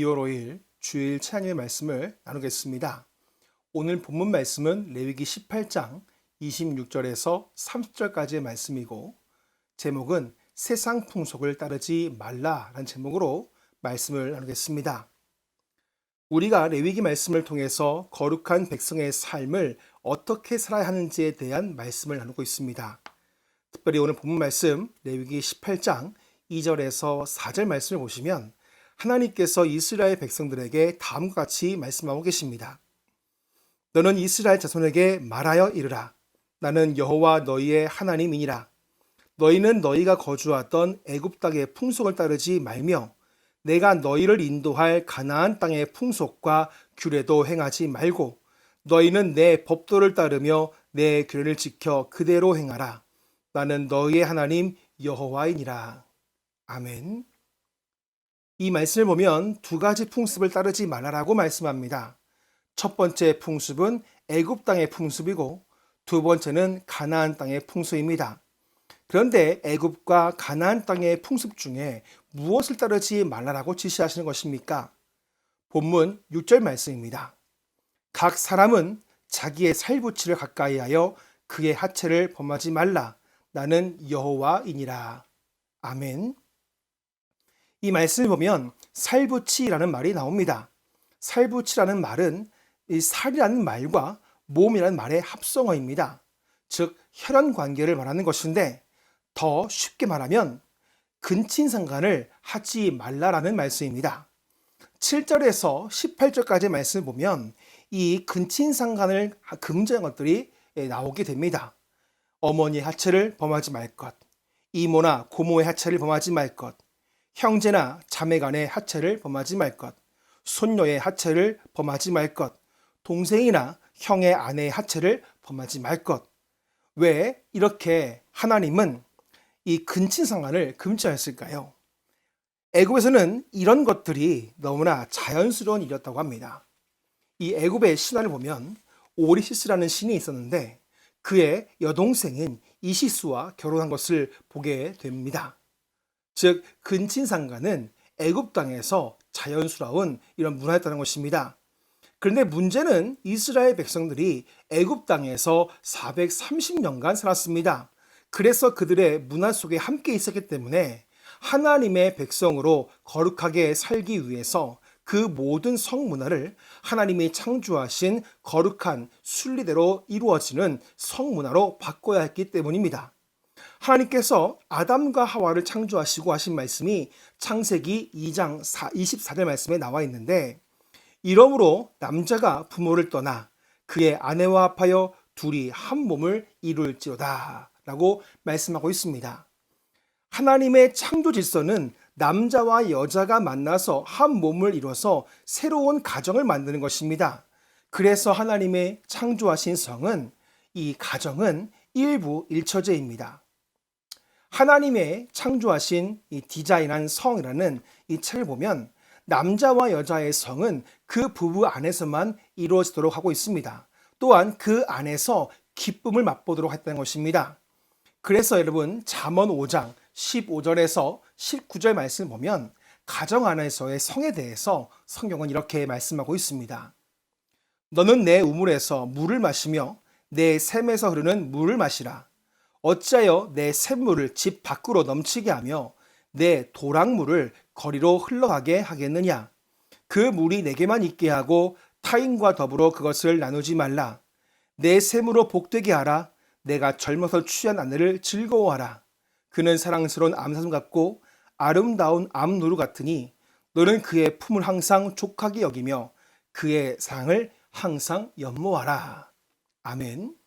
2월 5일 주일 찬양의 말씀을 나누겠습니다. 오늘 본문 말씀은 레위기 18장 26절에서 30절까지의 말씀이고 제목은 세상 풍속을 따르지 말라라는 제목으로 말씀을 나누겠습니다. 우리가 레위기 말씀을 통해서 거룩한 백성의 삶을 어떻게 살아야 하는지에 대한 말씀을 나누고 있습니다. 특별히 오늘 본문 말씀 레위기 18장 2절에서 4절 말씀을 보시면 하나님께서 이스라엘 백성들에게 다음과 같이 말씀하고 계십니다. 너는 이스라엘 자손에게 말하여 이르라. 나는 여호와 너희의 하나님이니라. 너희는 너희가 거주하던 애굽 땅의 풍속을 따르지 말며 내가 너희를 인도할 가나안 땅의 풍속과 규례도 행하지 말고 너희는 내 법도를 따르며 내 규례를 지켜 그대로 행하라. 나는 너희의 하나님 여호와이니라. 아멘. 이 말씀을 보면 두 가지 풍습을 따르지 말라라고 말씀합니다. 첫 번째 풍습은 애굽 땅의 풍습이고 두 번째는 가나안 땅의 풍습입니다. 그런데 애굽과 가나안 땅의 풍습 중에 무엇을 따르지 말라라고 지시하시는 것입니까? 본문 6절 말씀입니다. 각 사람은 자기의 살부치를 가까이 하여 그의 하체를 범하지 말라. 나는 여호와이니라. 아멘. 이 말씀을 보면 살부치라는 말이 나옵니다. 살부치라는 말은 이 살이라는 말과 몸이라는 말의 합성어입니다. 즉 혈연 관계를 말하는 것인데 더 쉽게 말하면 근친상간을 하지 말라라는 말씀입니다. 7절에서 18절까지의 말씀을 보면 이 근친상간을 금지한 것들이 나오게 됩니다. 어머니의 하체를 범하지 말 것, 이모나 고모의 하체를 범하지 말 것, 형제나 자매 간의 하체를 범하지 말 것, 손녀의 하체를 범하지 말 것, 동생이나 형의 아내의 하체를 범하지 말 것. 왜 이렇게 하나님은 이 근친상간을 금지하였을까요? 애굽에서는 이런 것들이 너무나 자연스러운 일이었다고 합니다. 이 애굽의 신화를 보면 오리시스라는 신이 있었는데 그의 여동생인 이시스와 결혼한 것을 보게 됩니다. 즉 근친상간은 애굽 땅에서 자연스러운 이런 문화였다는 것입니다. 그런데 문제는 이스라엘 백성들이 애굽 땅에서 430년간 살았습니다. 그래서 그들의 문화 속에 함께 있었기 때문에 하나님의 백성으로 거룩하게 살기 위해서 그 모든 성문화를 하나님이 창조하신 거룩한 순리대로 이루어지는 성문화로 바꿔야 했기 때문입니다. 하나님께서 아담과 하와를 창조하시고 하신 말씀이 창세기 2장 24절 말씀에 나와 있는데 이러므로 남자가 부모를 떠나 그의 아내와 합하여 둘이 한 몸을 이룰지어다 라고 말씀하고 있습니다. 하나님의 창조 질서는 남자와 여자가 만나서 한 몸을 이뤄서 새로운 가정을 만드는 것입니다. 그래서 하나님의 창조하신 성은 이 가정은 일부 일처제입니다. 하나님의 창조하신 이 디자인한 성이라는 이 책을 보면 남자와 여자의 성은 그 부부 안에서만 이루어지도록 하고 있습니다. 또한 그 안에서 기쁨을 맛보도록 했다는 것입니다. 그래서 여러분 잠언 5장 15절에서 19절 말씀을 보면 가정 안에서의 성에 대해서 성경은 이렇게 말씀하고 있습니다. 너는 내 우물에서 물을 마시며 내 샘에서 흐르는 물을 마시라. 어찌하여 내 샘물을 집 밖으로 넘치게 하며 내 도랑물을 거리로 흘러가게 하겠느냐. 그 물이 내게만 있게 하고 타인과 더불어 그것을 나누지 말라. 내 샘으로 복되게 하라. 내가 젊어서 취한 아내를 즐거워하라. 그는 사랑스러운 암사슴 같고 아름다운 암노루 같으니 너는 그의 품을 항상 족하게 여기며 그의 사랑을 항상 연모하라. 아멘.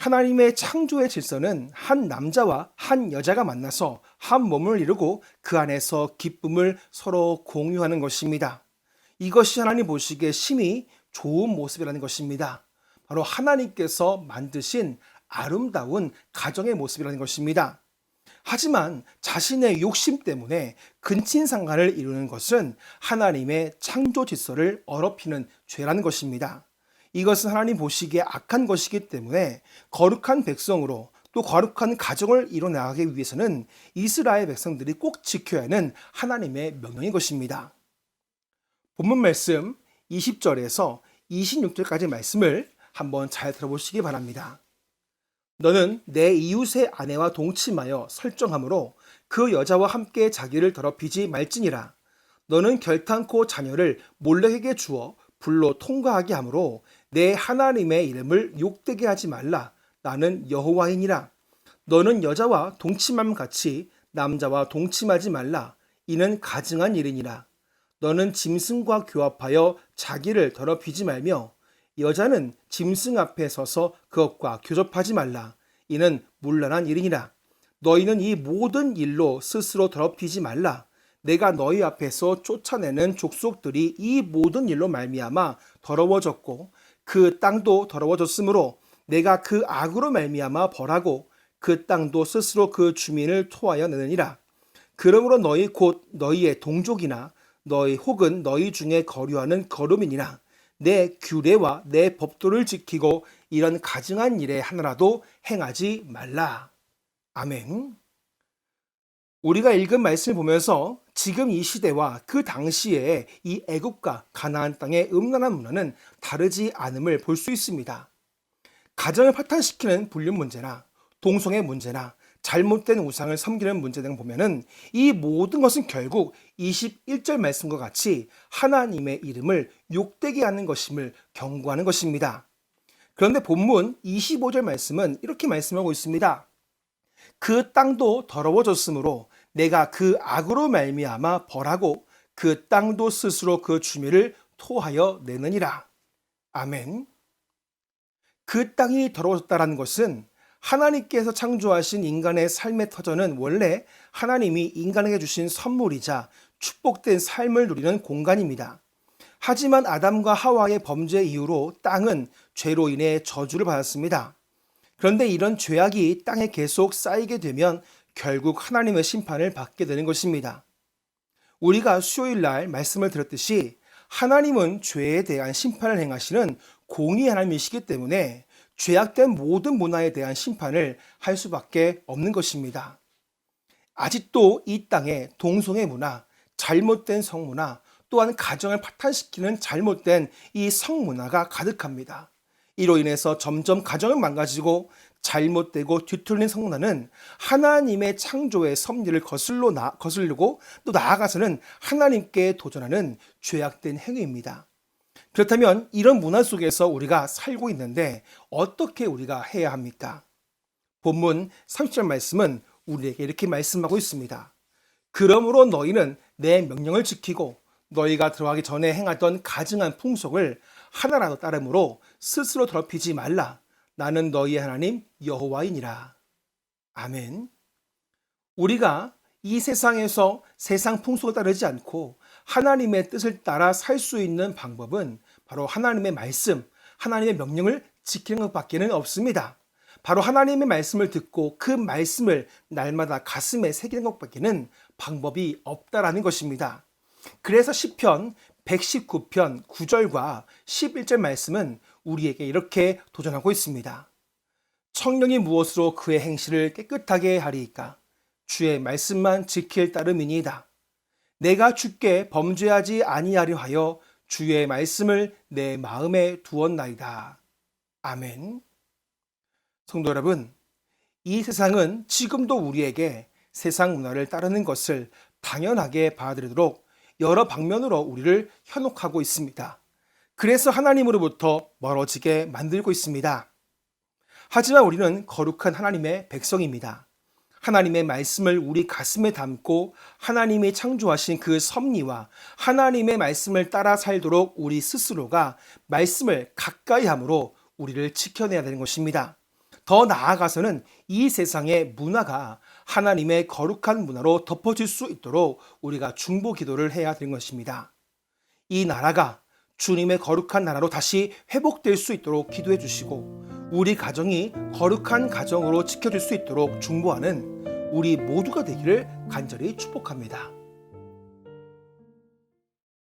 하나님의 창조의 질서는 한 남자와 한 여자가 만나서 한 몸을 이루고 그 안에서 기쁨을 서로 공유하는 것입니다. 이것이 하나님 보시기에 심히 좋은 모습이라는 것입니다. 바로 하나님께서 만드신 아름다운 가정의 모습이라는 것입니다. 하지만 자신의 욕심 때문에 근친상간을 이루는 것은 하나님의 창조 질서를 어럽히는 죄라는 것입니다. 이것은 하나님 보시기에 악한 것이기 때문에 거룩한 백성으로 또 거룩한 가정을 이뤄나가기 위해서는 이스라엘 백성들이 꼭 지켜야 하는 하나님의 명령인 것입니다. 본문 말씀 20절에서 26절까지 말씀을 한번 잘 들어보시기 바랍니다. 너는 내 이웃의 아내와 동침하여 설정함으로 그 여자와 함께 자기를 더럽히지 말지니라. 너는 결탄코 자녀를 몰렉에게 주어 불로 통과하게 하므로 내 하나님의 이름을 욕되게 하지 말라. 나는 여호와이니라. 너는 여자와 동침함 같이 남자와 동침하지 말라. 이는 가증한 일이니라. 너는 짐승과 교합하여 자기를 더럽히지 말며 여자는 짐승 앞에 서서 그것과 교접하지 말라. 이는 문란한 일이니라. 너희는 이 모든 일로 스스로 더럽히지 말라. 내가 너희 앞에서 쫓아내는 족속들이 이 모든 일로 말미암아 더러워졌고 그 땅도 더러워졌으므로 내가 그 악으로 말미암아 벌하고 그 땅도 스스로 그 주민을 토하여 내느니라. 그러므로 너희 곧 너희의 동족이나 너희 혹은 너희 중에 거류하는 거름이니라. 내 규례와 내 법도를 지키고 이런 가증한 일에 하나라도 행하지 말라. 아멘. 우리가 읽은 말씀을 보면서 지금 이 시대와 그 당시에 이 애굽과 가나안 땅의 음란한 문화는 다르지 않음을 볼 수 있습니다. 가정을 파탄시키는 불륜 문제나 동성애 문제나 잘못된 우상을 섬기는 문제 등 보면은 이 모든 것은 결국 21절 말씀과 같이 하나님의 이름을 욕되게 하는 것임을 경고하는 것입니다. 그런데 본문 25절 말씀은 이렇게 말씀하고 있습니다. 그 땅도 더러워졌으므로 내가 그 악으로 말미암아 벌하고 그 땅도 스스로 그 주민을 토하여 내느니라. 아멘. 그 땅이 더러워졌다는 것은 하나님께서 창조하신 인간의 삶의 터전은 원래 하나님이 인간에게 주신 선물이자 축복된 삶을 누리는 공간입니다. 하지만 아담과 하와의 범죄 이후로 땅은 죄로 인해 저주를 받았습니다. 그런데 이런 죄악이 땅에 계속 쌓이게 되면 결국 하나님의 심판을 받게 되는 것입니다. 우리가 수요일 날 말씀을 들었듯이 하나님은 죄에 대한 심판을 행하시는 공의 하나님이시기 때문에 죄악된 모든 문화에 대한 심판을 할 수밖에 없는 것입니다. 아직도 이 땅에 동성애 문화, 잘못된 성문화, 또한 가정을 파탄시키는 잘못된 이 성문화가 가득합니다. 이로 인해서 점점 가정은 망가지고 잘못되고 뒤틀린 성문화는 하나님의 창조의 섭리를 거슬르고 또 나아가서는 하나님께 도전하는 죄악된 행위입니다. 그렇다면 이런 문화 속에서 우리가 살고 있는데 어떻게 우리가 해야 합니까? 본문 30절 말씀은 우리에게 이렇게 말씀하고 있습니다. 그러므로 너희는 내 명령을 지키고 너희가 들어가기 전에 행하던 가증한 풍속을 하나라도 따름으로 스스로 더럽히지 말라. 나는 너희의 하나님 여호와이니라. 아멘. 우리가 이 세상에서 세상 풍속을 따르지 않고 하나님의 뜻을 따라 살 수 있는 방법은 바로 하나님의 말씀, 하나님의 명령을 지키는 것밖에는 없습니다. 바로 하나님의 말씀을 듣고 그 말씀을 날마다 가슴에 새기는 것밖에는 방법이 없다라는 것입니다. 그래서 시편 119편 9절과 11절 말씀은 우리에게 이렇게 도전하고 있습니다. 청령이 무엇으로 그의 행실을 깨끗하게 하리이까? 주의 말씀만 지킬 따름이니이다. 내가 주께 범죄하지 아니하려 하여 주의 말씀을 내 마음에 두었나이다. 아멘. 성도 여러분, 이 세상은 지금도 우리에게 세상 문화를 따르는 것을 당연하게 받아들이도록 여러 방면으로 우리를 현혹하고 있습니다. 그래서 하나님으로부터 멀어지게 만들고 있습니다. 하지만 우리는 거룩한 하나님의 백성입니다. 하나님의 말씀을 우리 가슴에 담고 하나님이 창조하신 그 섭리와 하나님의 말씀을 따라 살도록 우리 스스로가 말씀을 가까이 함으로 우리를 지켜내야 되는 것입니다. 더 나아가서는 이 세상의 문화가 하나님의 거룩한 문화로 덮어질 수 있도록 우리가 중보 기도를 해야 되는 것입니다. 이 나라가 주님의 거룩한 나라로 다시 회복될 수 있도록 기도해 주시고 우리 가정이 거룩한 가정으로 지켜질 수 있도록 중보하는 우리 모두가 되기를 간절히 축복합니다.